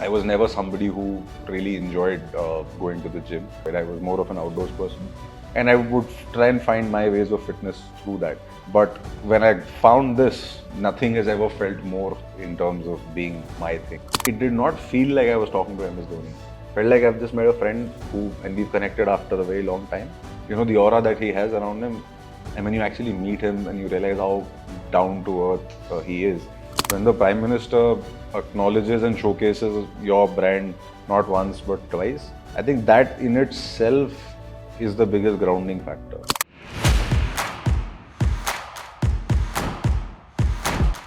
I was never somebody who really enjoyed going to the gym. But I was more of an outdoors person. And I would try and find my ways of fitness through that. But when I found this, nothing has ever felt more in terms of being my thing. It did not feel like I was talking to MS Dhoni. Felt like I've just met a friend and we've connected after a very long time. You know, the aura that he has around him, and when you actually meet him and you realize how down to earth he is. When the Prime Minister acknowledges and showcases your brand not once but twice, I think that in itself is the biggest grounding factor.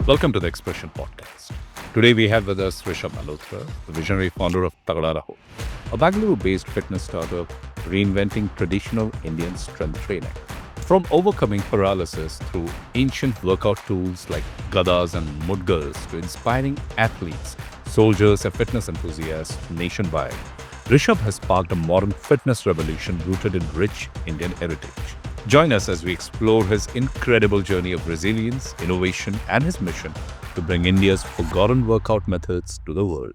Welcome to the Expression Podcast. Today we have with us Rishabh Malhotra, the visionary founder of Tagda Raho, a Bengaluru-based fitness startup reinventing traditional Indian strength training. From overcoming paralysis through ancient workout tools like Gadas and Mudgars to inspiring athletes, soldiers, and fitness enthusiasts nationwide, Rishabh has sparked a modern fitness revolution rooted in rich Indian heritage. Join us as we explore his incredible journey of resilience, innovation, and his mission to bring India's forgotten workout methods to the world.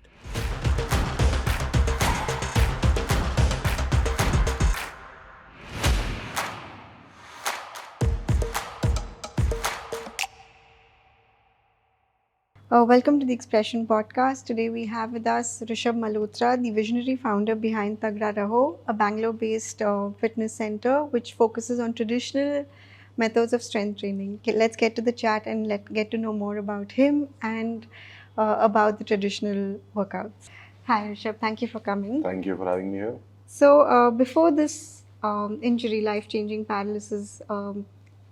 Welcome to the Expression Podcast. Today we have with us Rishabh Malhotra, the visionary founder behind Tagda Raho, a Bangalore-based fitness center which focuses on traditional methods of strength training. Okay, let's get to the chat and get to know more about him and about the traditional workouts. Hi Rishabh, thank you for coming. Thank you for having me here. So before this injury, life-changing paralysis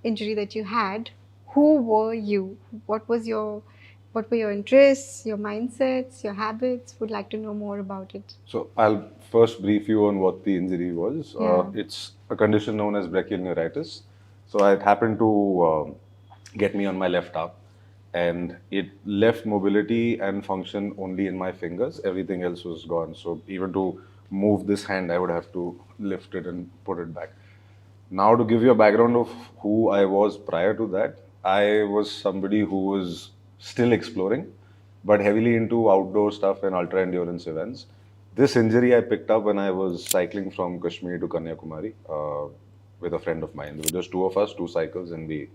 injury that you had, who were you? What were your interests, your mindsets, your habits? Would like to know more about it. So I'll first brief you on what the injury was. Yeah. It's a condition known as brachial neuritis. So it happened to get me on my left arm, and it left mobility and function only in my fingers. Everything else was gone. So even to move this hand, I would have to lift it and put it back. Now, to give you a background of who I was prior to that, I was somebody who was still exploring, but heavily into outdoor stuff and ultra endurance events. This injury I picked up when I was cycling from Kashmir to Kanyakumari with a friend of mine. There were just two of us, two cycles, and we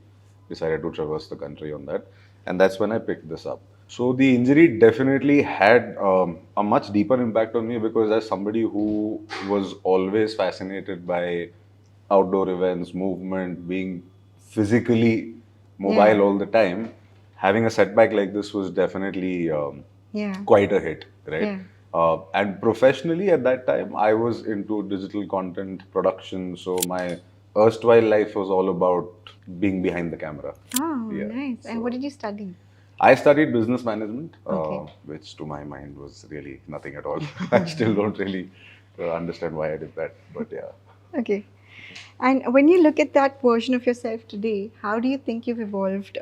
decided to traverse the country on that. And that's when I picked this up. So the injury definitely had a much deeper impact on me because as somebody who was always fascinated by outdoor events, movement, being physically mobile all the time, having a setback like this was definitely quite a hit, right? Yeah. And professionally at that time, I was into digital content production. So my erstwhile life was all about being behind the camera. Oh, Yeah. nice. And what did you study? I studied business management, Okay. which to my mind was really nothing at all. I still don't really understand why I did that, but yeah. Okay. And when you look at that version of yourself today, how do you think you've evolved,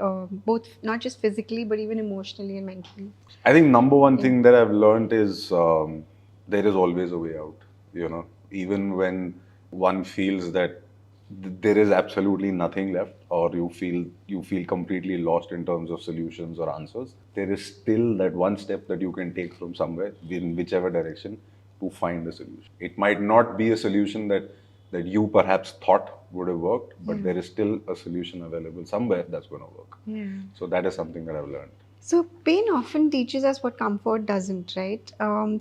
both not just physically but even emotionally and mentally? I think number one thing that I've learned is there is always a way out. You know, even when one feels that there is absolutely nothing left, or you feel completely lost in terms of solutions or answers, there is still that one step that you can take from somewhere in whichever direction to find a solution. It might not be a solution that you perhaps thought would have worked, but there is still a solution available somewhere that's going to work. Yeah. So that is something that I've learned. So pain often teaches us what comfort doesn't, right?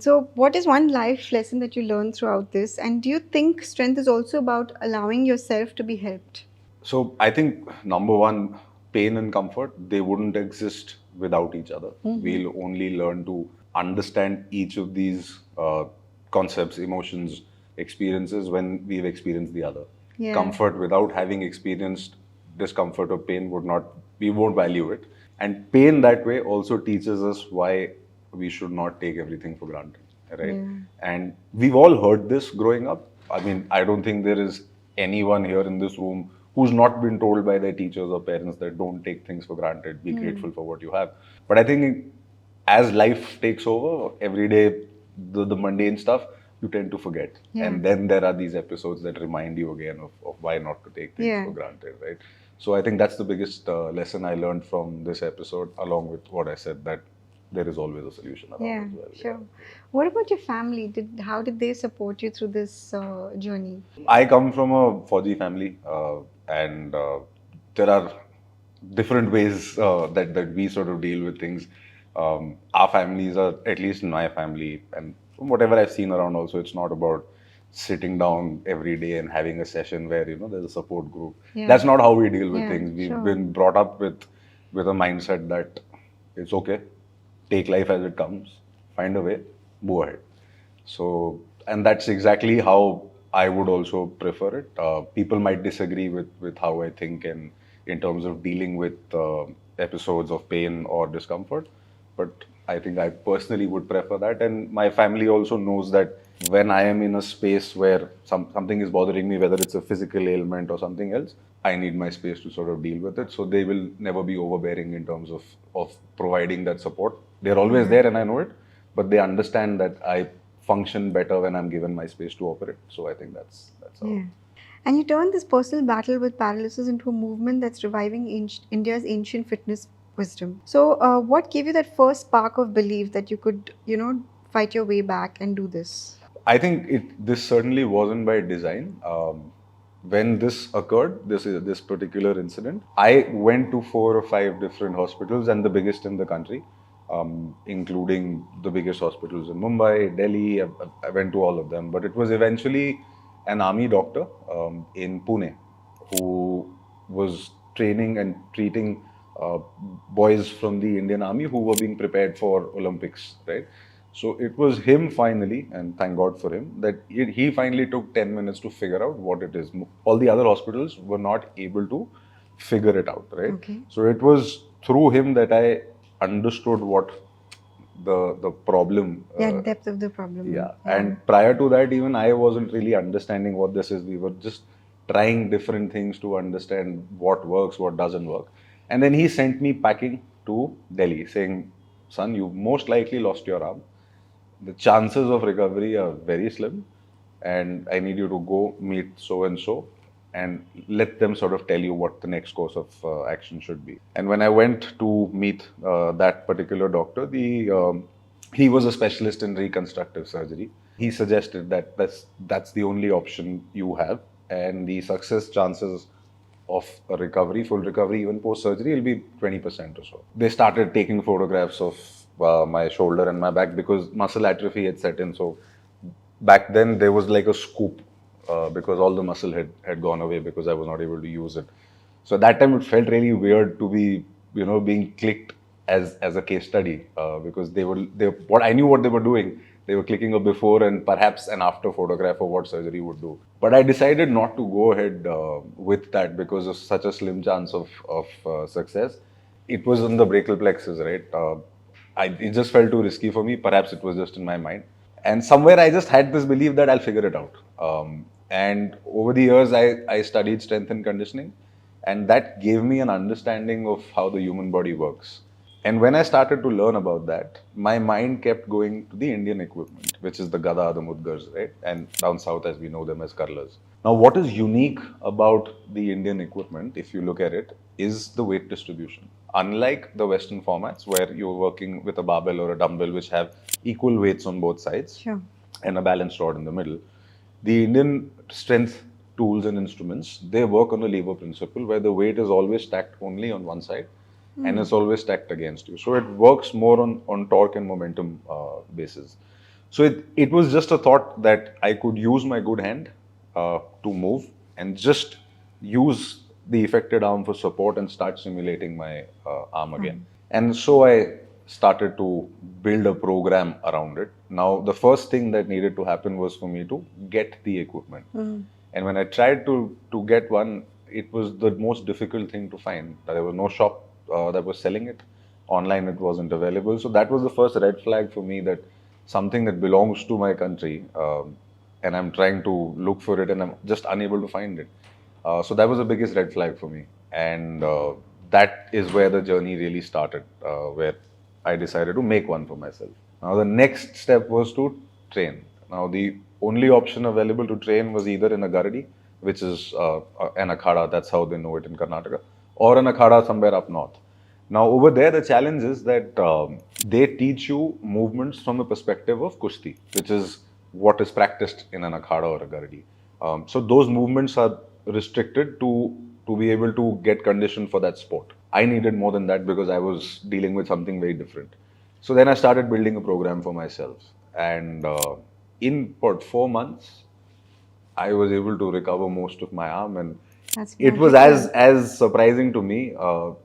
So what is one life lesson that you learned throughout this? And do you think strength is also about allowing yourself to be helped? So I think number one, pain and comfort, they wouldn't exist without each other. We'll only learn to understand each of these concepts, emotions, experiences when we've experienced the other. Yeah. Comfort without having experienced discomfort or pain we won't value it. And pain that way also teaches us why we should not take everything for granted, right? Yeah. And we've all heard this growing up. I mean, I don't think there is anyone here in this room who's not been told by their teachers or parents that don't take things for granted, be grateful for what you have. But I think as life takes over, every day, the mundane stuff, you tend to forget. Yeah. And then there are these episodes that remind you again of why not to take things for granted, right? So I think that's the biggest lesson I learned from this episode, along with what I said, that there is always a solution around Yeah, as well. sure. What about your family? How did they support you through this journey? I come from a Fauji family, and there are different ways that we sort of deal with things. Our families are, at least in my family, and from whatever I've seen around, also, it's not about sitting down every day and having a session where there's a support group. Yeah. That's not how we deal with Yeah, things. We've sure. been brought up with a mindset that it's okay, take life as it comes, find a way, move ahead. So, and that's exactly how I would also prefer it. People might disagree with how I think and in terms of dealing with episodes of pain or discomfort, but I think I personally would prefer that. And my family also knows that when I am in a space where something is bothering me, whether it's a physical ailment or something else, I need my space to sort of deal with it. So they will never be overbearing in terms of providing that support. They're always there, and I know it, but they understand that I function better when I'm given my space to operate. So I think that's how. Yeah. And you turned this personal battle with paralysis into a movement that's reviving India's ancient fitness wisdom. So, what gave you that first spark of belief that you could, fight your way back and do this? I think this certainly wasn't by design. When this occurred, this particular incident, I went to 4 or 5 different hospitals, and the biggest in the country, including the biggest hospitals in Mumbai, Delhi. I went to all of them, but it was eventually an army doctor in Pune who was training and treating boys from the Indian Army who were being prepared for Olympics, right? So it was him finally, and thank God for him, that he finally took 10 minutes to figure out what it is. All the other hospitals were not able to figure it out, right? Okay. So it was through him that I understood what the problem. Yeah, depth of the problem. Yeah, and prior to that, even I wasn't really understanding what this is. We were just trying different things to understand what works, what doesn't work. And then he sent me packing to Delhi, saying, "Son, you most likely lost your arm. The chances of recovery are very slim, and I need you to go meet so and so and let them sort of tell you what the next course of action should be." And when I went to meet that particular doctor, he was a specialist in reconstructive surgery. He suggested that that's the only option you have, and the success chances of a recovery, full recovery, even post surgery, will be 20% or so. They started taking photographs of my shoulder and my back because muscle atrophy had set in. So back then there was like a scoop because all the muscle had gone away because I was not able to use it. So at that time it felt really weird to be being clicked as a case study because they what I knew what they were doing. They were clicking a before and perhaps an after photograph of what surgery would do. But I decided not to go ahead with that because of such a slim chance of success. It was in the brachial plexus, right? It just felt too risky for me. Perhaps it was just in my mind. And somewhere I just had this belief that I'll figure it out. And over the years, I studied strength and conditioning, and that gave me an understanding of how the human body works. And when I started to learn about that, my mind kept going to the Indian equipment, which is the Gada, the Mudgars, right? And down south, as we know them as curlers. Now, what is unique about the Indian equipment, if you look at it, is the weight distribution. Unlike the Western formats, where you're working with a barbell or a dumbbell, which have equal weights on both sides Sure. and a balanced rod in the middle, the Indian strength tools and instruments, they work on the lever principle, where the weight is always stacked only on one side and it's always stacked against you. So it works more on torque and momentum basis. So it was just a thought that I could use my good hand to move and just use the affected arm for support and start simulating my arm again. And so I started to build a program around it. Now, the first thing that needed to happen was for me to get the equipment. And when I tried to get one, it was the most difficult thing to find. There was no shop that was selling it. Online, it wasn't available. So that was the first red flag for me, that something that belongs to my country, and I'm trying to look for it and I'm just unable to find it. So that was the biggest red flag for me. And that is where the journey really started, where I decided to make one for myself. Now, the next step was to train. Now, the only option available to train was either in a garadi, which is an akhada, that's how they know it in Karnataka, or an akhada somewhere up north. Now, over there, the challenge is that they teach you movements from the perspective of kushti, which is what is practiced in an akhada or a gardi. So those movements are restricted to be able to get conditioned for that sport. I needed more than that because I was dealing with something very different. So then I started building a program for myself, and in about 4 months, I was able to recover most of my arm, and That's it was magical. as surprising to me,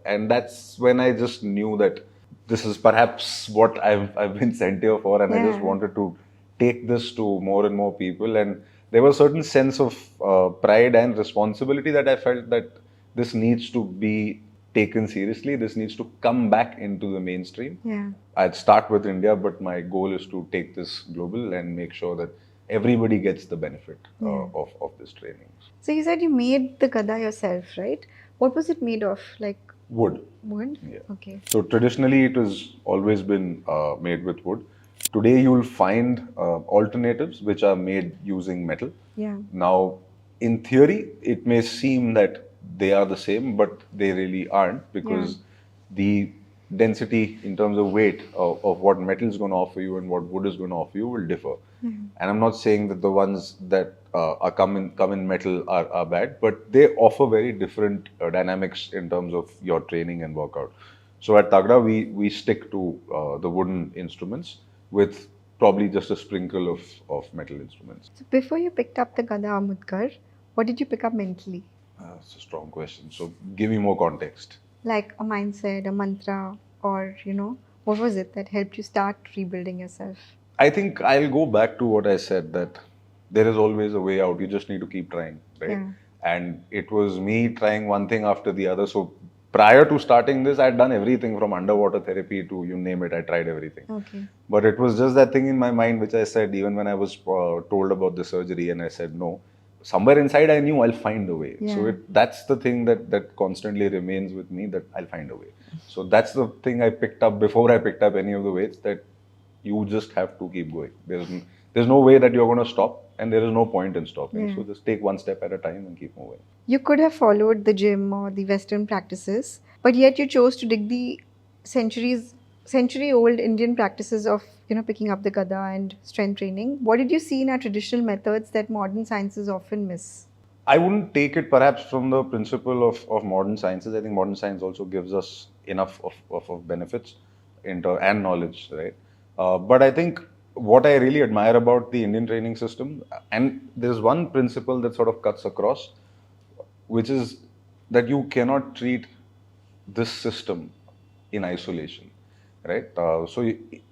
and that's when I just knew that this is perhaps what I've been sent here for, and I just Yeah. wanted to take this to more and more people, and there was a certain sense of pride and responsibility that I felt that this needs to be taken seriously. This needs to come back into the mainstream. Yeah. I'd start with India, but my goal is to take this global and make sure that everybody gets the benefit Yeah. of this training. So you said you made the gada yourself, right? What was it made of? Like Wood. wood? Yeah. Okay. So traditionally, it has always been made with wood. Today, you will find alternatives which are made using metal. Yeah. Now, in theory, it may seem that they are the same, but they really aren't because the density in terms of weight of what metal is going to offer you and what wood is going to offer you will differ. And I'm not saying that the ones that are come in metal are bad, but they offer very different dynamics in terms of your training and workout. So at Tagda, we stick to the wooden instruments with probably just a sprinkle of metal instruments. So before you picked up the Gada or Mudgar, what did you pick up mentally? That's a strong question. So give me more context. Like a mindset, a mantra, or what was it that helped you start rebuilding yourself? I think I'll go back to what I said that there is always a way out. You just need to keep trying, right? Yeah. And it was me trying one thing after the other. So prior to starting this, I'd done everything from underwater therapy to you name it. I tried everything. Okay. But it was just that thing in my mind which I said even when I was told about the surgery and I said no. Somewhere inside I knew I'll find a way. So Yeah. that's the thing that constantly remains with me, that I'll find a way. So that's the thing I picked up before I picked up any of the weights, that you just have to keep going. There's no way that you're going to stop, and there is no point in stopping. Yeah. So just take one step at a time and keep moving. You could have followed the gym or the Western practices, but yet you chose to dig the century-old Indian practices of picking up the gada and strength training. What did you see in our traditional methods that modern sciences often miss? I wouldn't take it perhaps from the principle of modern sciences. I think modern science also gives us enough of benefits and knowledge, right? But I think what I really admire about the Indian training system, and there's one principle that sort of cuts across, which is that you cannot treat this system in isolation, right?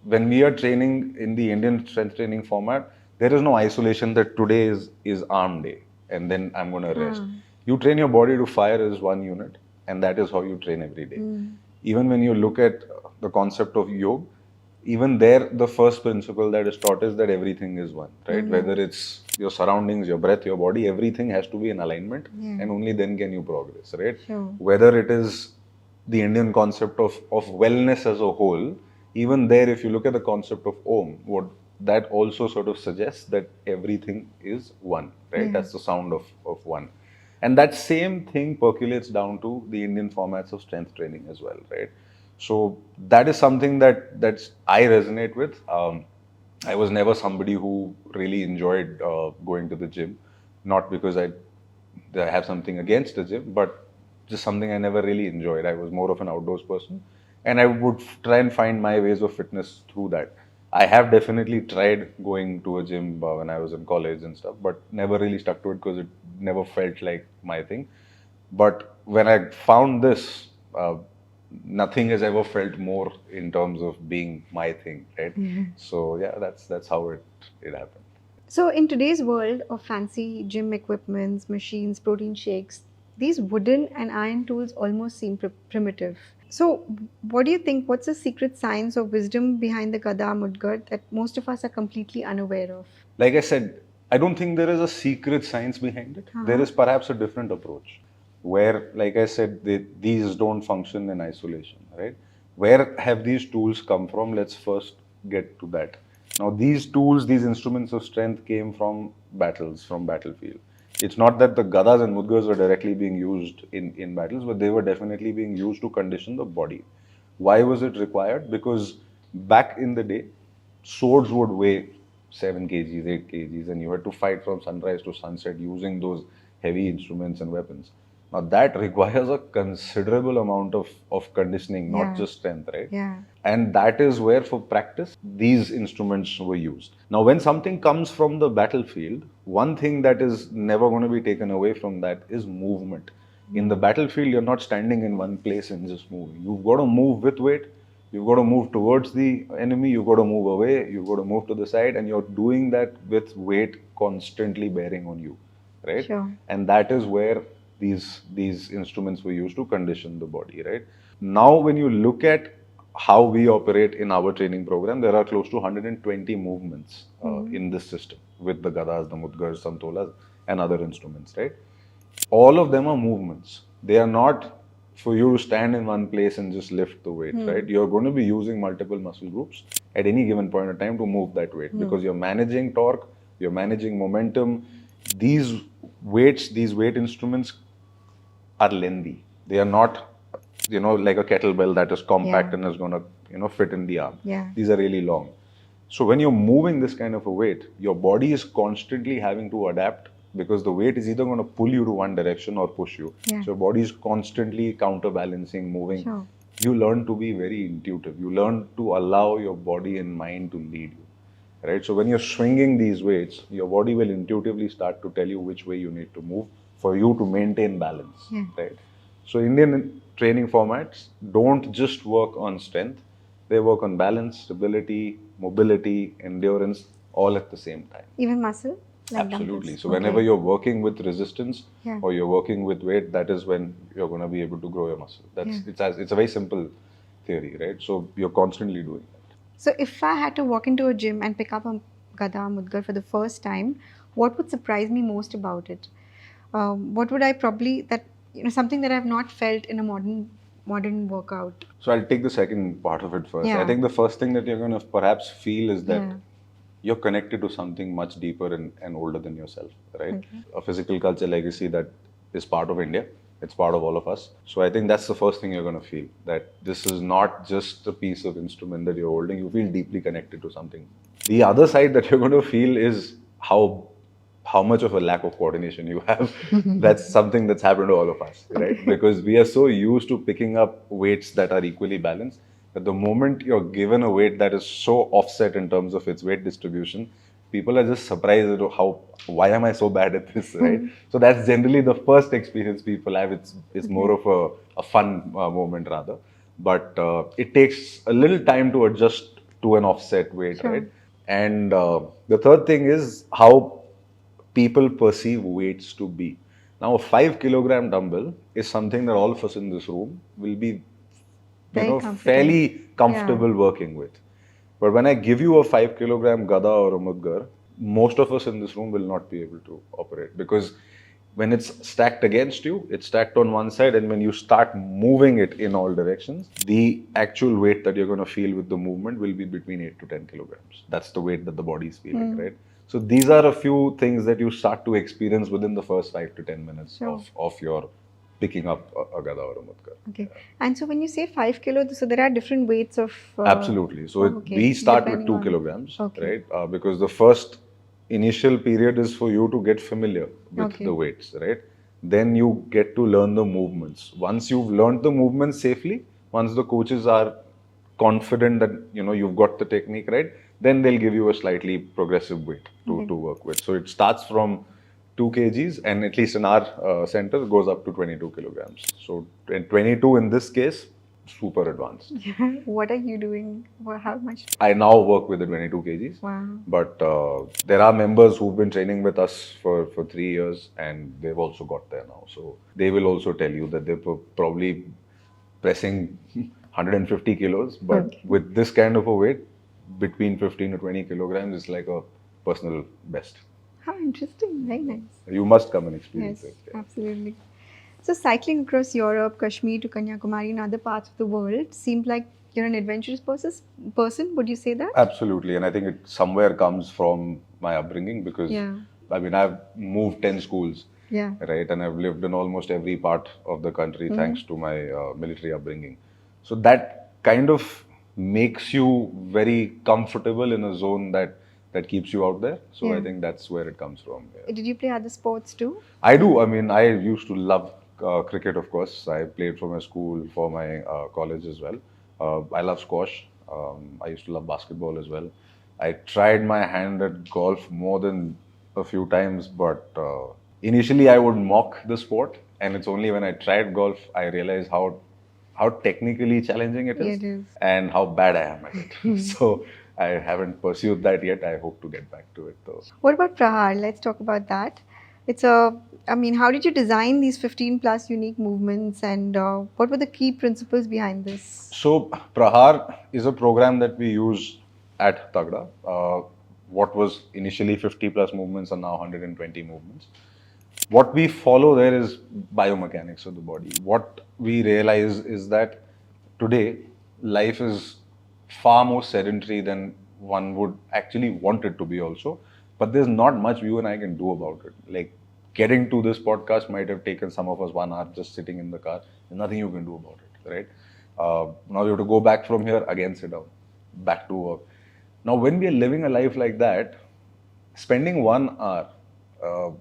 When we are training in the Indian strength training format, there is no isolation that today is arm day and then I'm going to rest. You train your body to fire as one unit, and that is how you train every day. Even when you look at the concept of yoga, even there, the first principle that is taught is that everything is one, right? Whether it's your surroundings, your breath, your body, everything has to be in alignment, and only then can you progress, right? Sure. Whether it is the Indian concept of wellness as a whole, even there, if you look at the concept of Om, what that also sort of suggests that everything is one, right? That's the sound of one. And that same thing percolates down to the Indian formats of strength training as well, right? So that is something that I resonate with. I was never somebody who really enjoyed going to the gym, not because I have something against the gym, but just something I never really enjoyed. I was more of an outdoors person, and I would try and find my ways of fitness through that. I have definitely tried going to a gym when I was in college and stuff, but never really stuck to it because it never felt like my thing. But when I found this, nothing has ever felt more in terms of being my thing, right? So yeah, that's how it happened. So in today's world of fancy gym equipments, machines, protein shakes, these wooden and iron tools almost seem primitive. So what do you think? What's the secret science or wisdom behind the Gada Mudgar that most of us are completely unaware of? Like I said, I don't think there is a secret science behind it. There is perhaps a different approach where, like I said, these don't function in isolation, right? Where have these tools come from? Let's first get to that. Now, these tools, these instruments of strength came from battles, from battlefield. It's not that the gadas and mudgars were directly being used in battles, but they were definitely being used to condition the body. Why was it required? Because Back in the day, swords would weigh 7 kgs, 8 kgs, and you had to fight from sunrise to sunset using those heavy instruments and weapons. Now, that requires a considerable amount of conditioning, not Yeah. just strength, right? Yeah. And that is where, for practice, these instruments were used. Now, when something comes from the battlefield, one thing that is never going to be taken away from that is movement. In the battlefield, you're not standing in one place and just moving. You've got to move with weight. You've got to move towards the enemy. You've got to move away. You've got to move to the side, and you're doing that with weight constantly bearing on you, right? Sure. And that is where these instruments were used to condition the body, right? Now, when you look at how we operate in our training program, there are close to 120 movements in this system with the gadas, the mudgars, santolas, and other instruments, right? All of them are movements. They are not for you to stand in one place and just lift the weight, right? You're going to be using multiple muscle groups at any given point in time to move that weight because you're managing torque, you're managing momentum. These weights, these weight instruments are lengthy. They are not, like a kettlebell that is compact Yeah. and is going to, fit in the arm. Yeah. These are really long. So when you're moving this kind of a weight, your body is constantly having to adapt because the weight is either going to pull you to one direction or push you. Yeah. So your body is constantly counterbalancing, moving. Sure. You learn to be very intuitive. You learn to allow your body and mind to lead you. Right? So when you're swinging these weights, your body will intuitively start to tell you which way you need to move for you to maintain balance. Yeah. Right? So Indian training formats don't just work on strength, they work on balance, stability, mobility, endurance, all at the same time. Even muscle? Like Absolutely. dumbbells. So whenever Okay. you're working with resistance Yeah. or you're working with weight, that is when you're going to be able to grow your muscle. It's a very simple theory, right? So you're constantly doing that. So if I had to walk into a gym and pick up a Gada Mudgar for the first time, what would surprise me most about it? What would I probably something that I've not felt in a modern workout? So I'll take the second part of it first. Yeah. I think the first thing that you're going to perhaps feel is that Yeah. you're connected to something much deeper and older than yourself, right? Okay. A physical culture legacy that is part of India. It's part of all of us. So I think that's the first thing you're going to feel, that this is not just a piece of instrument that you're holding. You feel deeply connected to something. The other side that you're going to feel is how much of a lack of coordination you have. That's something that's happened to all of us, right? Okay. Because we are so used to picking up weights that are equally balanced that the moment you're given a weight that is so offset in terms of its weight distribution, people are just surprised at why am I so bad at this, right? So that's generally the first experience people have. It's more of a fun moment rather, but it takes a little time to adjust to an offset weight, Sure. right? And the third thing is how people perceive weights to be. Now, a 5 kilogram dumbbell is something that all of us in this room will be Very comfortable. fairly comfortable working with. But when I give you a 5 kilogram gada or a mudgar, most of us in this room will not be able to operate because when it's stacked against you, it's stacked on one side, and when you start moving it in all directions, the actual weight that you're going to feel with the movement will be between 8 to 10 kilograms. That's the weight that the body is feeling, right? So these are a few things that you start to experience within the first 5 to 10 minutes Sure. of your picking up a gada or a mudgar. Okay. And so when you say 5 kilo, so there are different weights of. Absolutely. So okay. we start with Depending 2 on- kilograms, Okay. right? Because the first initial period is for you to get familiar with Okay. the weights, right? Then you get to learn the movements. Once you've learned the movements safely, once the coaches are confident that you've got the technique right, then they'll give you a slightly progressive weight to work with. So it starts from 2 kgs, and at least in our center goes up to 22 kilograms. So 22 in this case, super advanced. What are you doing? How much? I now work with the 22 kgs. Wow. But there are members who've been training with us for 3 years, and they've also got there now. So they will also tell you that they're probably pressing 150 kilos, but Okay. with this kind of a weight, between 15 to 20 kilograms is like a personal best. How interesting. Very nice. You must come and experience Yes, it. Yeah. absolutely. So cycling across Europe, Kashmir to Kanyakumari and other parts of the world seemed like you're an adventurous person. Would you say that? Absolutely, and I think it somewhere comes from my upbringing because Yeah. I mean I've moved 10 schools, Yeah. right, and I've lived in almost every part of the country Mm-hmm. thanks to my military upbringing. So that kind of makes you very comfortable in a zone that keeps you out there. So I Yeah. think that's where it comes from. Yeah. Did you play other sports too? I do. I mean, I used to love cricket, of course. I played for my school, for my college as well. I love squash. I used to love basketball as well. I tried my hand at golf more than a few times, but initially I would mock the sport, and it's only when I tried golf I realized how technically challenging it Yeah, is it is. and how bad I am at it. So I haven't pursued that yet. I hope to get back to it though. What about Prahar? Let's talk about that. It's a, I mean, how did you design these 15 plus unique movements and what were the key principles behind this? So, Prahar is a program that we use at Tagda. What was initially 50 plus movements are now 120 movements. What we follow there is biomechanics of the body. What we realize is that today life is far more sedentary than one would actually want it to be also, but there's not much you and I can do about it. Like getting to this podcast might have taken some of us 1 hour just sitting in the car. There's nothing you can do about it, right? Now you have to go back from here, again sit down, back to work. Now when we are living a life like that, spending 1 hour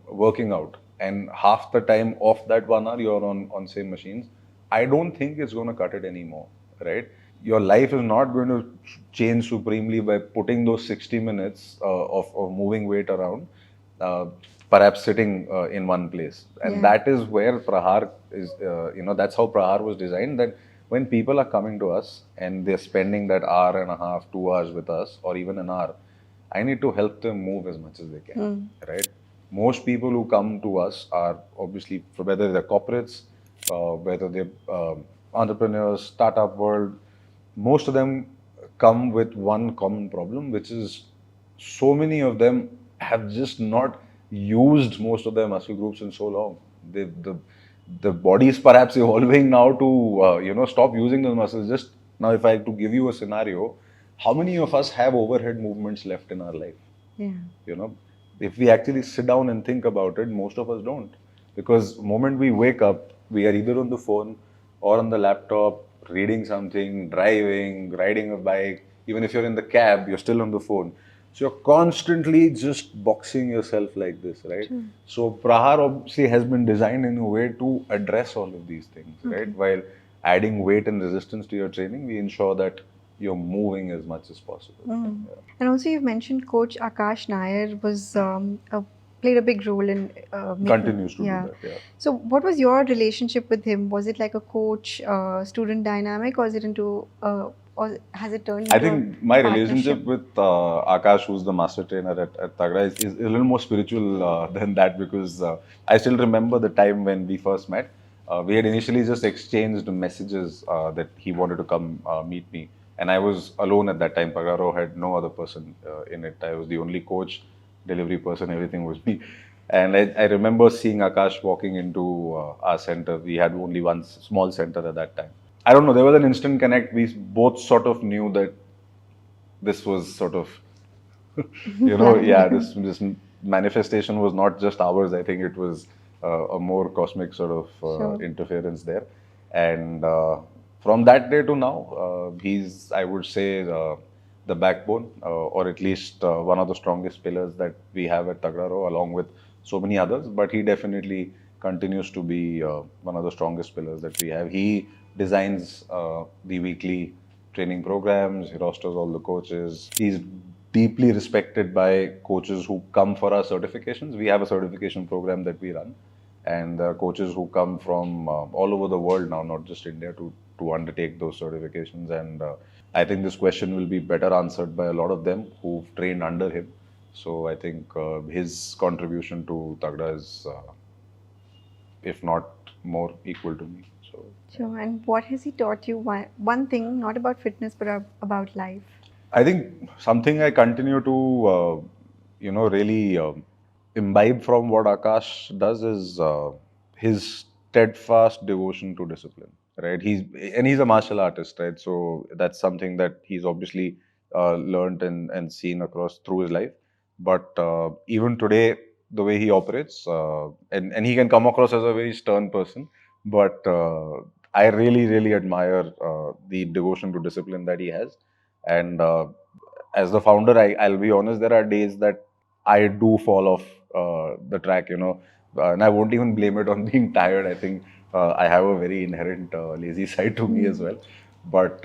working out and half the time of that 1 hour you're on same machines, I don't think it's going to cut it anymore, right? Your life is not going to change supremely by putting those 60 minutes of moving weight around, uh, perhaps sitting in one place. And Yeah. that is where Prahar is, that's how Prahar was designed, that when people are coming to us and they're spending that hour and a half, 2 hours with us, or even an hour, I need to help them move as much as they can, right? Most people who come to us are obviously, whether they're corporates, whether they're entrepreneurs, startup world, most of them come with one common problem, which is so many of them have just not used most of their muscle groups in so long. The body is perhaps evolving now to stop using those muscles. Just now, if I have to give you a scenario, how many of us have overhead movements left in our life? Yeah. You know, if we actually sit down and think about it, most of us don't, because moment we wake up, we are either on the phone or on the laptop, reading something, driving, riding a bike. Even if you're in the cab, you're still on the phone. So you're constantly just boxing yourself like this, right? So Prahar obviously has been designed in a way to address all of these things, right? While adding weight and resistance to your training, we ensure that you're moving as much as possible. Yeah. And also, you've mentioned Coach Akash Nair was played a big role in making. Continues to Yeah. do that, yeah. So, what was your relationship with him? Was it like a coach-student dynamic, or is it into, or has it turned into I think my partnership? relationship with Akash, who's the master trainer at Tagda, is a little more spiritual than that, because I still remember the time when we first met. We had initially just exchanged messages that he wanted to come meet me. And I was alone at that time. Tagda Raho had no other person in it. I was the only coach, delivery person, everything was me. And I remember seeing Akash walking into our center. We had only one small center at that time. I don't know, there was an instant connect. We both sort of knew that this was sort of, this manifestation was not just ours. I think it was a more cosmic sort of Sure. interference there. And from that day to now, he's, I would say, the backbone, or at least one of the strongest pillars that we have at Tagda Raho, along with so many others. But he definitely continues to be one of the strongest pillars that we have. He designs the weekly training programs, he rosters all the coaches. He's deeply respected by coaches who come for our certifications. We have a certification program that we run, and there are coaches who come from all over the world now, not just India, to undertake those certifications. And I think this question will be better answered by a lot of them who've trained under him. So I think his contribution to Tagda is, if not more, equal to me. So. Sure. And what has he taught you? One thing, not about fitness, but about life. I think something I continue to, really imbibe from what Akash does is his steadfast devotion to discipline. Right? He's a martial artist, right? So that's something that he's obviously learned and seen across through his life. But even today, the way he operates, and he can come across as a very stern person, but I really, really admire the devotion to discipline that he has. And as the founder, I'll be honest, there are days that I do fall off the track, and I won't even blame it on being tired. I think I have a very inherent lazy side to me as well. But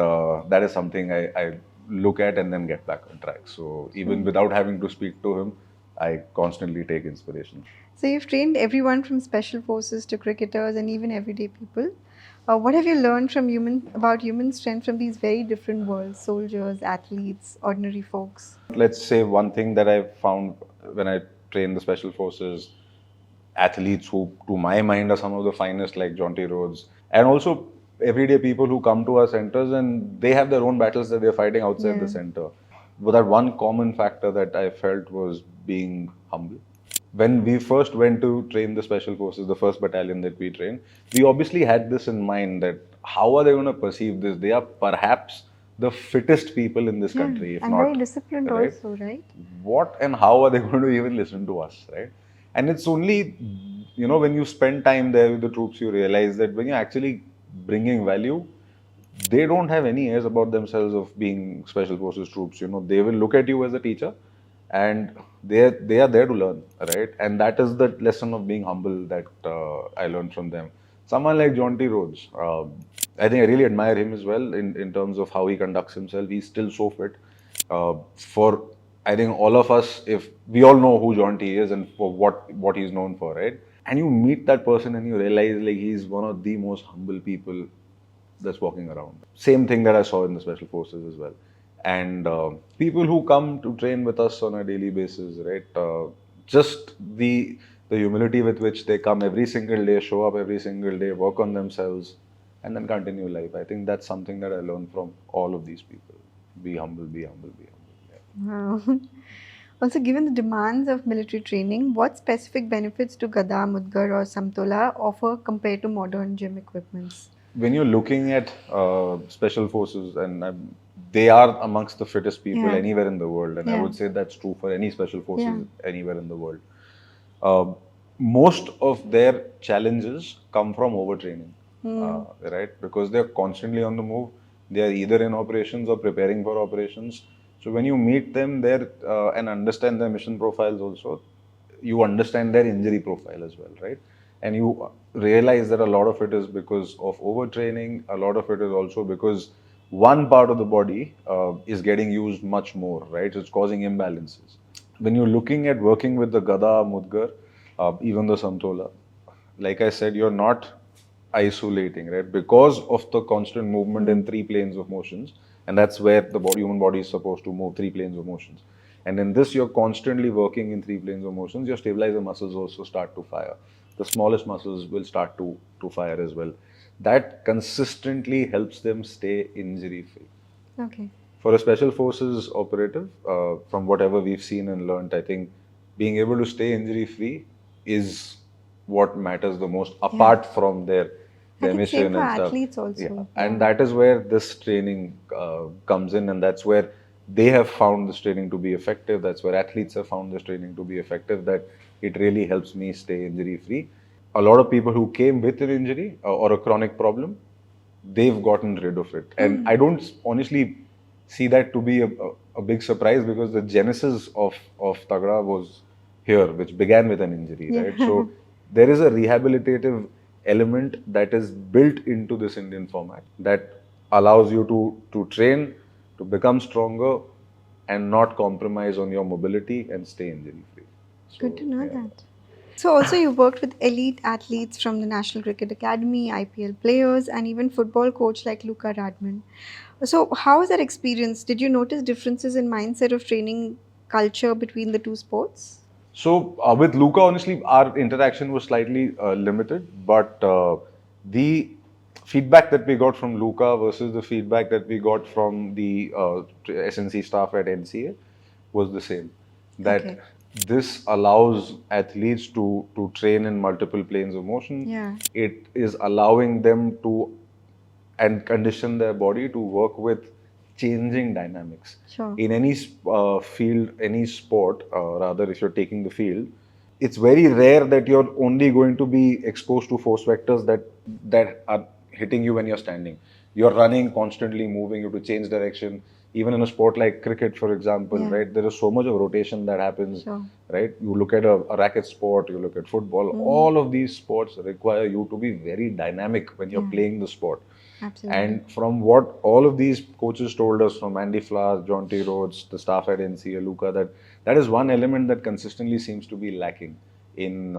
that is something I look at and then get back on track. So even without having to speak to him, I constantly take inspiration. So you've trained everyone from special forces to cricketers and even everyday people. What have you learned from about human strength from these very different worlds, soldiers, athletes, ordinary folks? Let's say one thing that I found when I trained the special forces, athletes who, to my mind, are some of the finest, like Jonty Rhodes, and also everyday people who come to our centers and they have their own battles that they're fighting outside the center. But that one common factor that I felt was being humble. When we first went to train the special forces, the first battalion that we trained, we obviously had this in mind that how are they going to perceive this? They are perhaps the fittest people in this country, if and not very disciplined right? also, right? What and how are they going to even listen to us, right? And it's only, when you spend time there with the troops, you realize that when you're actually bringing value, they don't have any airs about themselves of being special forces troops. They will look at you as a teacher, and they are there to learn, right? And that is the lesson of being humble that I learned from them. Someone like John T. Rhodes, I think I really admire him as well in terms of how he conducts himself. He's still so fit. For I think all of us, if we all know who John T is and for what he's known for, right? And you meet that person and you realize like he's one of the most humble people that's walking around. Same thing that I saw in the special forces as well. And people who come to train with us on a daily basis, right? Just the humility with which they come every single day, show up every single day, work on themselves, and then continue life. I think that's something that I learned from all of these people. Be humble, be humble, be humble. Yeah. Wow. Also, given the demands of military training, what specific benefits do Gada, Mudgar, or Samtola offer compared to modern gym equipments? When you're looking at special forces, and they are amongst the fittest people anywhere in the world, and I would say that's true for any special forces anywhere in the world. Most of their challenges come from overtraining, right? Because they're constantly on the move. They are either in operations or preparing for operations. So when you meet them there and understand their mission profiles also, you understand their injury profile as well, right? And you realize that a lot of it is because of overtraining, a lot of it is also because one part of the body is getting used much more, right? So it's causing imbalances. When you're looking at working with the Gada, Mudgar, even the Samtola, like I said, you're not isolating, right? Because of the constant movement in three planes of motions, and that's where the human body is supposed to move, three planes of motions. And in this, you're constantly working in three planes of motions. Your stabilizer muscles also start to fire. The smallest muscles will start to fire as well. That consistently helps them stay injury free. Okay. For a special forces operative, from whatever we've seen and learned, I think being able to stay injury free is what matters the most, apart from their mission for and stuff. athletes also. And that is where this training comes in, and that's where they have found this training to be effective. That's where athletes have found this training to be effective, that it really helps me stay injury free. A lot of people who came with an injury or a chronic problem, they've gotten rid of it. And I don't honestly see that to be a big surprise, because the genesis of Tagda was here, which began with an injury, right? So there is a rehabilitative element that is built into this Indian format that allows you to train, to become stronger, and not compromise on your mobility and stay injury free. So, Good to know that. So also you worked with elite athletes from the National Cricket Academy, IPL players, and even football coach like Luka Radman. So how was that experience? Did you notice differences in mindset of training culture between the two sports? So with Luca, honestly, our interaction was slightly limited, but the feedback that we got from Luca versus the feedback that we got from the SNC staff at NCA was the same. That this allows athletes to train in multiple planes of motion. Yeah. It is allowing them to and condition their body to work with changing dynamics. Sure. In any field, any sport, rather, if you're taking the field, it's very rare that you're only going to be exposed to force vectors that are hitting you when you're standing. You're running, constantly moving, you have to change direction. Even in a sport like cricket, for example, Yeah. right, there is so much of rotation that happens, Sure. right? You look at a racket sport, you look at football, all of these sports require you to be very dynamic when you're Yeah. playing the sport. Absolutely. And from what all of these coaches told us, from Andy Flowers, John T. Rhodes, the staff at NCA, Luca, that is one element that consistently seems to be lacking in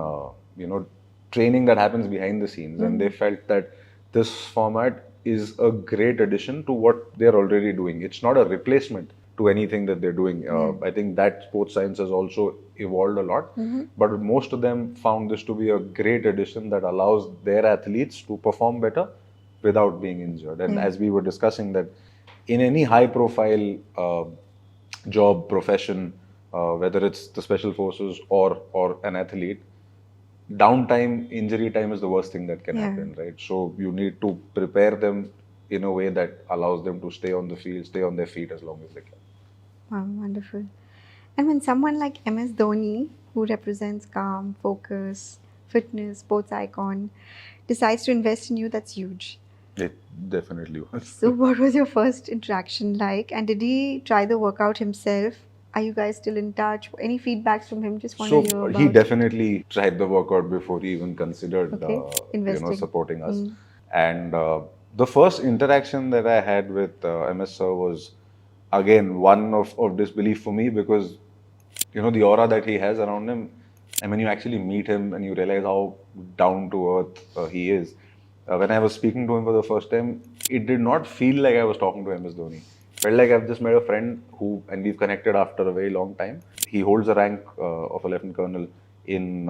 training that happens behind the scenes. And they felt that this format is a great addition to what they're already doing. It's not a replacement to anything that they're doing. I think that sports science has also evolved a lot, but most of them found this to be a great addition that allows their athletes to perform better without being injured. And as we were discussing, that in any high profile job, profession, whether it's the special forces or an athlete, downtime, injury time is the worst thing that can happen, right? So you need to prepare them in a way that allows them to stay on the field, stay on their feet as long as they can. Wow, wonderful. And when someone like MS Dhoni, who represents calm, focus, fitness, sports icon, decides to invest in you, that's huge. It definitely was. So, what was your first interaction like? And did he try the workout himself? Are you guys still in touch? Any feedbacks from him? Just want to hear So about he it. definitely tried the workout before he even considered, Okay. Investing. supporting us. And the first interaction that I had with MS Sir was again one of disbelief for me, because the aura that he has around him, and when you actually meet him and you realize how down to earth he is. When I was speaking to him for the first time, it did not feel like I was talking to MS Dhoni. Felt like I've just met a friend and we've connected after a very long time. He holds a rank of a lieutenant colonel in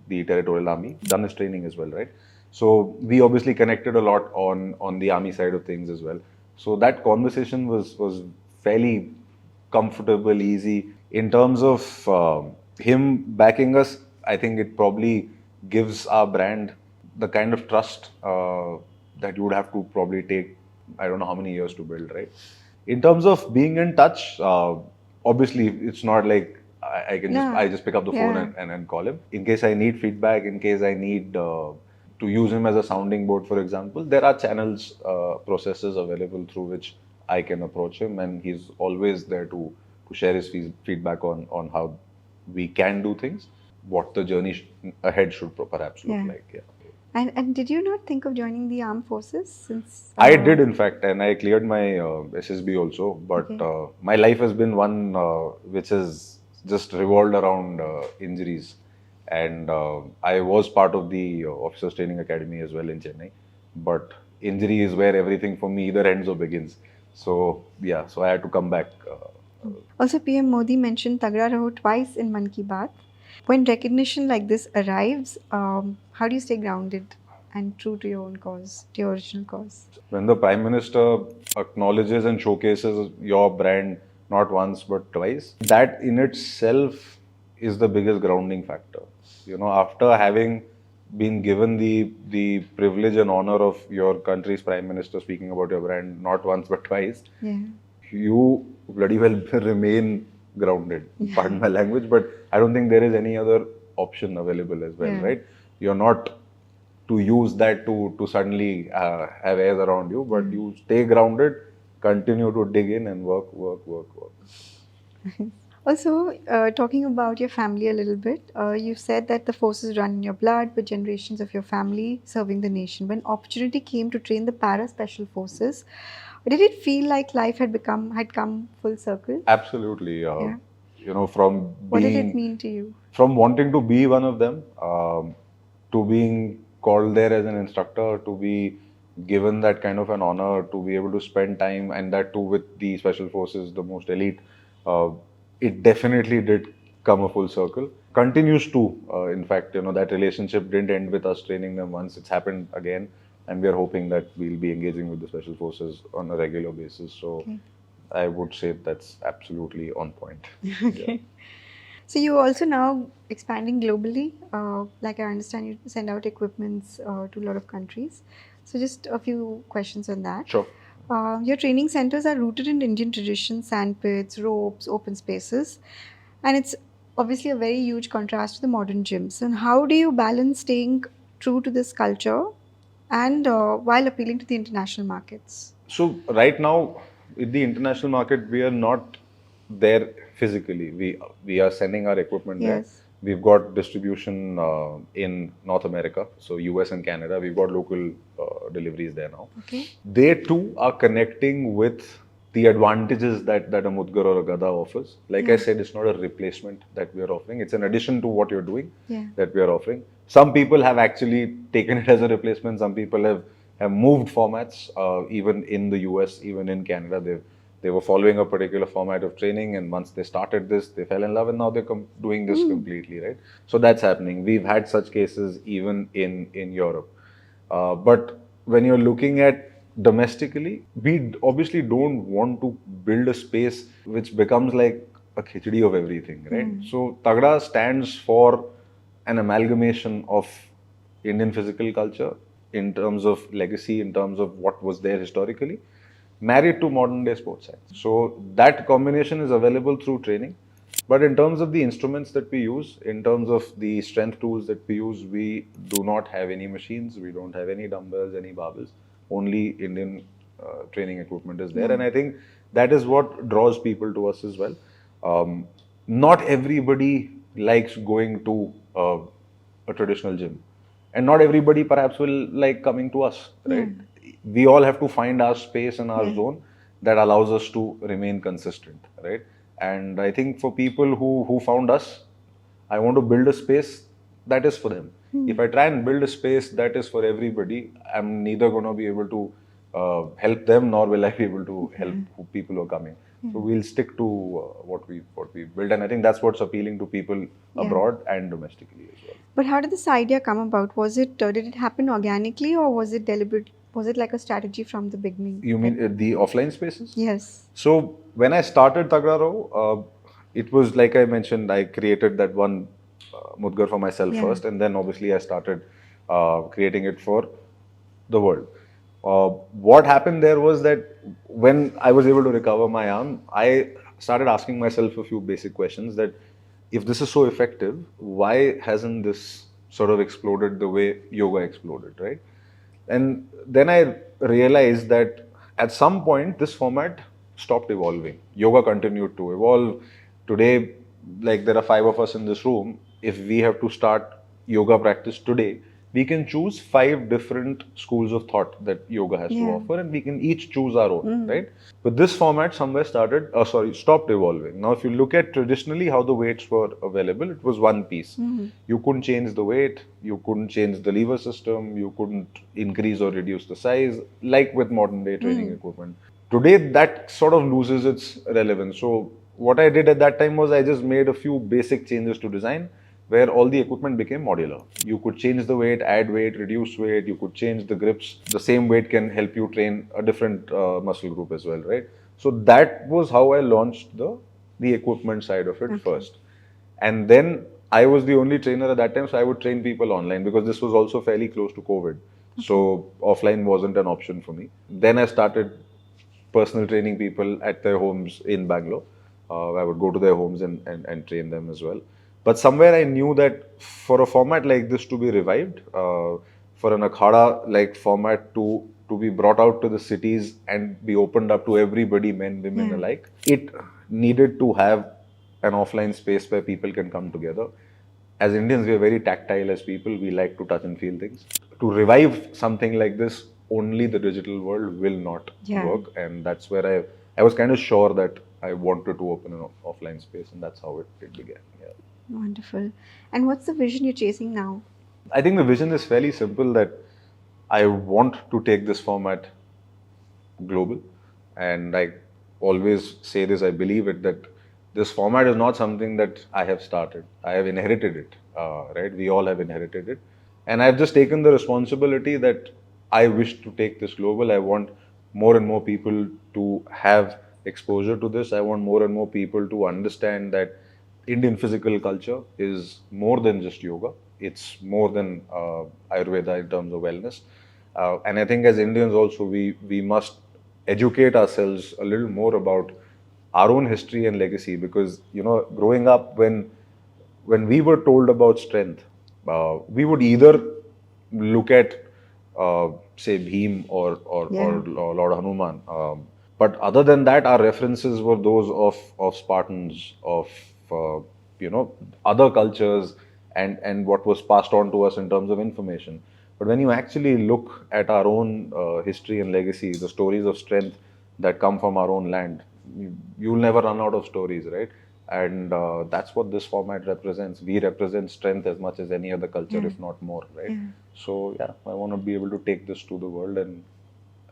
the territorial army, done his training as well, right? So we obviously connected a lot on the army side of things as well. So that conversation was fairly comfortable, easy. In terms of him backing us, I think it probably gives our brand the kind of trust that you would have to probably take, I don't know how many years to build, right? In terms of being in touch, obviously it's not like I can just pick up the phone and call him. In case I need feedback, in case I need to use him as a sounding board, for example, there are channels, processes available through which I can approach him, and he's always there to share his feedback on how we can do things, what the journey ahead should perhaps look like. Yeah. And did you not think of joining the armed forces since? I did, in fact, and I cleared my SSB also. But my life has been one which has just revolved around injuries. And I was part of the Officers Training Academy as well in Chennai. But injury is where everything for me either ends or begins. So, yeah, so I had to come back. Also, PM Modi mentioned Tagda Raho twice in Mann Ki Baat. When recognition like this arrives, how do you stay grounded and true to your own cause, to your original cause? When the Prime Minister acknowledges and showcases your brand not once but twice, that in itself is the biggest grounding factor. After having been given the privilege and honor of your country's Prime Minister speaking about your brand not once but twice, you bloody well remain grounded. Pardon my language, but I don't think there is any other option available as well, right? You're not to use that to suddenly have airs around you, but you stay grounded, continue to dig in and work. Also, talking about your family a little bit, you said that the forces run in your blood with generations of your family serving the nation. When opportunity came to train the para special forces, did it feel like life had come full circle? Absolutely. From what did it mean to you? From wanting to be one of them, to being called there as an instructor, to be given that kind of an honor, to be able to spend time, and that too with the special forces, the most elite, it definitely did come a full circle. Continues to, in fact, that relationship didn't end with us training them once. It's happened again, and we are hoping that we'll be engaging with the special forces on a regular basis. So I would say that's absolutely on point. Okay. So you're also now expanding globally. Like I understand, you send out equipments to a lot of countries. So just a few questions on that. Sure. Your training centers are rooted in Indian traditions, sandpits, ropes, open spaces. And it's obviously a very huge contrast to the modern gyms. And how do you balance staying true to this culture and while appealing to the international markets? So right now, with the international market, we are not there physically. We are sending our equipment there. Yes. We've got distribution in North America, so US and Canada. We've got local deliveries there now. Okay. They too are connecting with the advantages that a Mudgar or a Gada offers. Like I said, it's not a replacement that we are offering. It's an addition to what you're doing that we are offering. Some people have actually taken it as a replacement. Some people have moved formats, even in the US, even in Canada. They were following a particular format of training, and once they started this, they fell in love, and now they're doing this completely, right? So that's happening. We've had such cases even in Europe. But when you're looking at domestically, we obviously don't want to build a space which becomes like a khichdi of everything, right? So Tagda stands for an amalgamation of Indian physical culture in terms of legacy, in terms of what was there historically, married to modern day sports science. So that combination is available through training. But in terms of the instruments that we use, in terms of the strength tools that we use, we do not have any machines, we don't have any dumbbells, any barbells. Only Indian training equipment is there. And I think that is what draws people to us as well. Not everybody likes going to a traditional gym. And not everybody perhaps will like coming to us, right? We all have to find our space and our zone that allows us to remain consistent, right? And I think for people who found us, I want to build a space that is for them. If I try and build a space that is for everybody, I'm neither going to be able to help them, nor will I be able to help people who are coming. So we'll stick to what we build, and I think that's what's appealing to people abroad and domestically as well. But how did this idea come about? Was it did it happen organically, or was it deliberate? Was it like a strategy from the beginning? You mean the offline spaces? Yes. So when I started Tagda Raho, it was like I mentioned, I created that one Mudgar for myself first, and then obviously I started creating it for the world. What happened there was that when I was able to recover my arm, I started asking myself a few basic questions that if this is so effective, why hasn't this sort of exploded the way yoga exploded, right? And then I realized that at some point this format stopped evolving. Yoga continued to evolve. Today, like there are 5 of us in this room. If we have to start yoga practice today, we can choose 5 different schools of thought that yoga has to offer, and we can each choose our own, right? But this format somewhere stopped evolving. Now, if you look at traditionally how the weights were available, it was one piece. You couldn't change the weight, you couldn't change the lever system, you couldn't increase or reduce the size, like with modern day training equipment. Today, that sort of loses its relevance. So, what I did at that time was I just made a few basic changes to design, where all the equipment became modular. You could change the weight, add weight, reduce weight, you could change the grips. The same weight can help you train a different muscle group as well, right? So that was how I launched the equipment side of it first. And then I was the only trainer at that time, so I would train people online because this was also fairly close to COVID. So offline wasn't an option for me. Then I started personal training people at their homes in Bangalore. I would go to their homes and train them as well. But somewhere I knew that for a format like this to be revived, for an akhada-like format to be brought out to the cities and be opened up to everybody, men, women alike, it needed to have an offline space where people can come together. As Indians, we are very tactile as people. We like to touch and feel things. To revive something like this, only the digital world will not work. And that's where I was kind of sure that I wanted to open an offline space, and that's how it began. Yeah. Wonderful. And what's the vision you're chasing now? I think the vision is fairly simple, that I want to take this format global. And I always say this, I believe it, that this format is not something that I have started. I have inherited it, right? We all have inherited it. And I've just taken the responsibility that I wish to take this global. I want more and more people to have exposure to this. I want more and more people to understand that Indian physical culture is more than just yoga. It's more than Ayurveda in terms of wellness. And I think as Indians also, we must educate ourselves a little more about our own history and legacy, because, you know, growing up, when we were told about strength, we would either look at say Bhim or Yeah. Lord Hanuman. But other than that, our references were those of Spartans, of other cultures, and what was passed on to us in terms of information. But when you actually look at our own history and legacy, the stories of strength that come from our own land, you'll never run out of stories, right? And that's what this format represents. We represent strength as much as any other culture, if not more, right? Yeah. So yeah, I want to be able to take this to the world and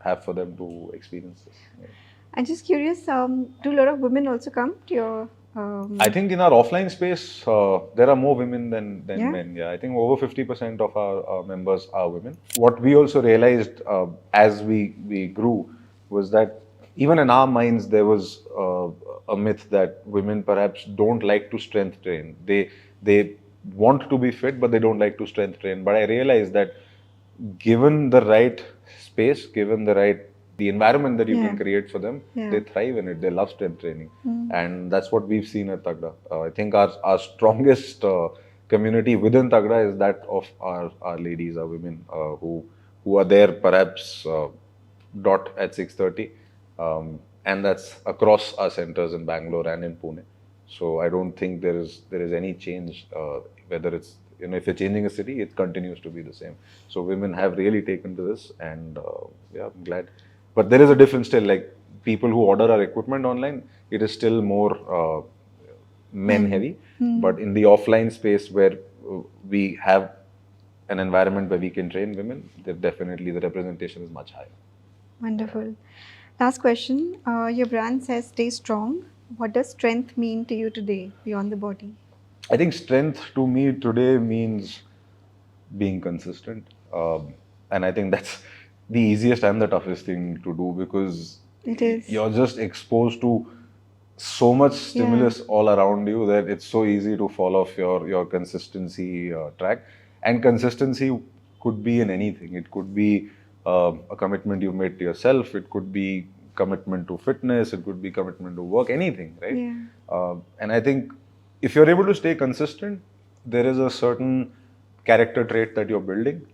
have for them to experience this. Yeah. I'm just curious, do a lot of women also come to your... I think in our offline space, there are more women than Yeah? men. Yeah, I think over 50% of our members are women. What we also realized as we grew was that even in our minds there was a myth that women perhaps don't like to strength train. They want to be fit, but they don't like to strength train. But I realized that given the right space, given the environment that you Yeah. can create for them, Yeah. they thrive in it. They love strength training, and that's what we've seen at Tagda. I think our strongest community within Tagda is that of our ladies, our women who are there perhaps dot at 6:30, and that's across our centers in Bangalore and in Pune. So I don't think there is any change. Whether it's if you're changing a city, it continues to be the same. So women have really taken to this, and yeah, I'm glad. But there is a difference still. Like people who order our equipment online, it is still more men heavy. But in the offline space where we have an environment where we can train women, definitely the representation is much higher. Wonderful. Last question. Your brand says stay strong. What does strength mean to you today beyond the body? I think strength to me today means being consistent. And I think that's the easiest and the toughest thing to do because It is. you're just exposed to so much stimulus all around you that it's so easy to fall off your consistency track. And consistency could be in anything. It could be a commitment you've made to yourself. It could be commitment to fitness. It could be commitment to work. Anything, right? Yeah. And I think if you're able to stay consistent, there is a certain character trait that you're building,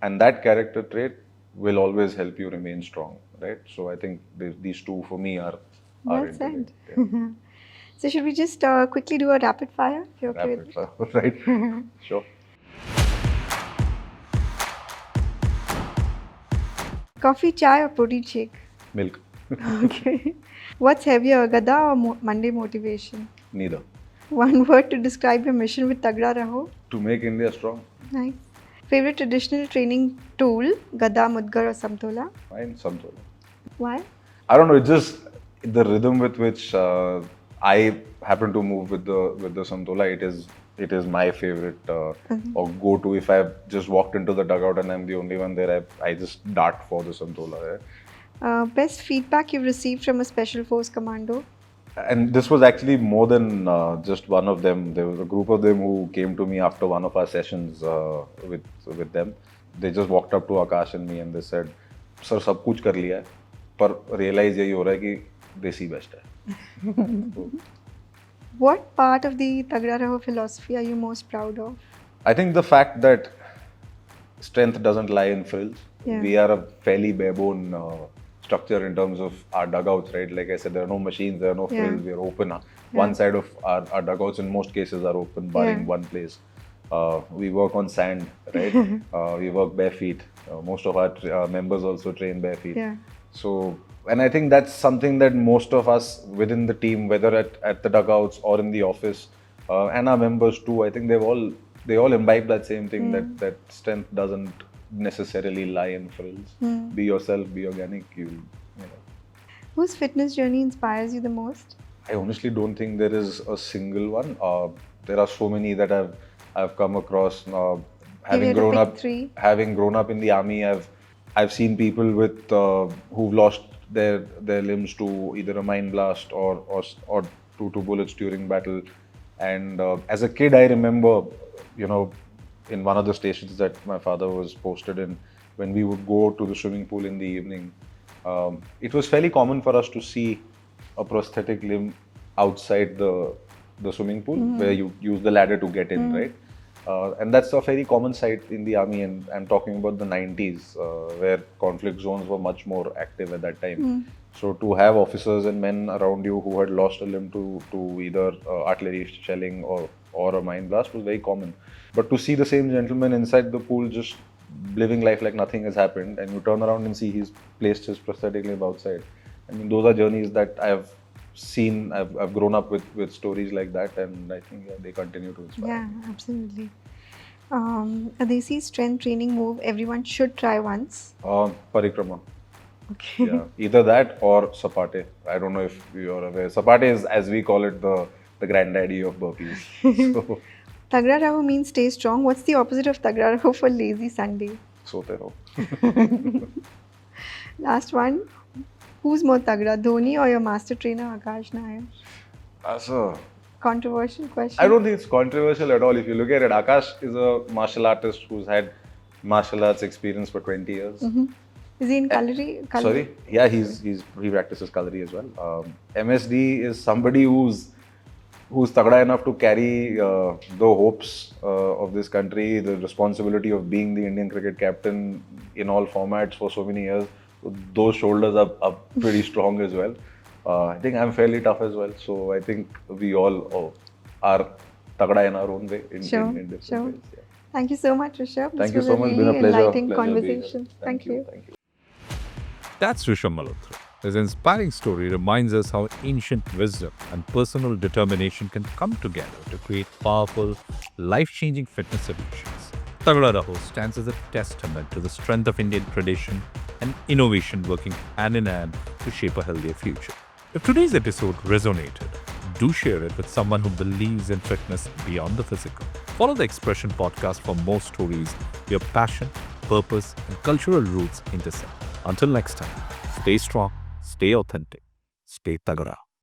and that character trait will always help you remain strong, right? So I think these two for me are Well interlinked. said. Yeah. So should we just quickly do a rapid fire? If you're okay with it? Rapid fire, right? Sure. Coffee, chai, or protein shake? Milk. Okay. What's heavier, Gada or Monday motivation? Neither. One word to describe your mission with Tagda Raho? To make India strong. Nice. Favorite traditional training tool, Gada, Mudgar, or Samtola? Fine, Samtola. Why? I don't know. It's just the rhythm with which I happen to move with the Samtola. It is my favorite or go to. If I've just walked into the dugout and I'm the only one there, I just dart for the Samtola. Best feedback you've received from a special force commando? And this was actually more than just one of them. There was a group of them who came to me after one of our sessions with them. They just walked up to Akash and me and they said, "Sir, सब कुछ कर लिया है, पर realize यही हो रहा है कि देसी best है." What part of the Tagda Raho philosophy are you most proud of? I think the fact that strength doesn't lie in frills. Yeah. We are a fairly bare-bone structure in terms of our dugouts, right? Like I said, there are no machines, there are no frills, we are open. One side of our dugouts in most cases are open, barring one place. We work on sand, right? We work bare feet. Most of our members also train bare feet. Yeah. So, and I think that's something that most of us within the team, whether at the dugouts or in the office, and our members too, I think they all imbibe that same thing that strength doesn't necessarily lie in frills. Be yourself, be organic. You know. Whose fitness journey inspires you the most? I honestly don't think there is a single one. There are so many that I've come across. Having grown up in the army, I've seen people with who've lost their limbs to either a mine blast or to bullets during battle. And as a kid, I remember, in one of the stations that my father was posted in, when we would go to the swimming pool in the evening, it was fairly common for us to see a prosthetic limb outside the swimming pool where you use the ladder to get in, right? And that's a very common sight in the army, and I'm talking about the 90s, where conflict zones were much more active at that time. So to have officers and men around you who had lost a limb to either artillery shelling or a mine blast was very common. But to see the same gentleman inside the pool just living life like nothing has happened, and you turn around and see he's placed his prosthetic limb outside. I mean, those are journeys that I've seen. I've grown up with stories like that, and I think they continue to inspire. Yeah, absolutely. A Desi strength training move everyone should try once. Parikrama. Okay. Yeah, either that or sapate. I don't know if you're aware. Sapate is, as we call it, the granddaddy of burpees. So, Tagda Raho means stay strong. What's the opposite of Tagda Raho for lazy Sunday? sote raho. Last one. Who's more Tagda, Dhoni or your master trainer Akash Nair? So, Controversial question. I don't think it's controversial at all. If you look at it, Akash is a martial artist who's had martial arts experience for 20 years. Is he in Kalari? Sorry? Yeah, he practices Kalari as well. MSD is somebody who's tagda enough to carry the hopes of this country, the responsibility of being the Indian cricket captain in all formats for so many years. So those shoulders are pretty strong as well. I think I'm fairly tough as well. So I think we all are tagda in our own way in different ways. Yeah. Thank you so much, Rishabh. Thank you This so was much. a Been a really pleasure. enlightening Pleasure being here. conversation. Thank you. Thank you. That's Rishabh Malhotra. His inspiring story reminds us how ancient wisdom and personal determination can come together to create powerful, life-changing fitness solutions. Tagda Raho stands as a testament to the strength of Indian tradition and innovation working hand in hand to shape a healthier future. If today's episode resonated, do share it with someone who believes in fitness beyond the physical. Follow the Expression podcast for more stories where passion, purpose, and cultural roots intersect. Until next time, stay strong, stay authentic, stay Tagda.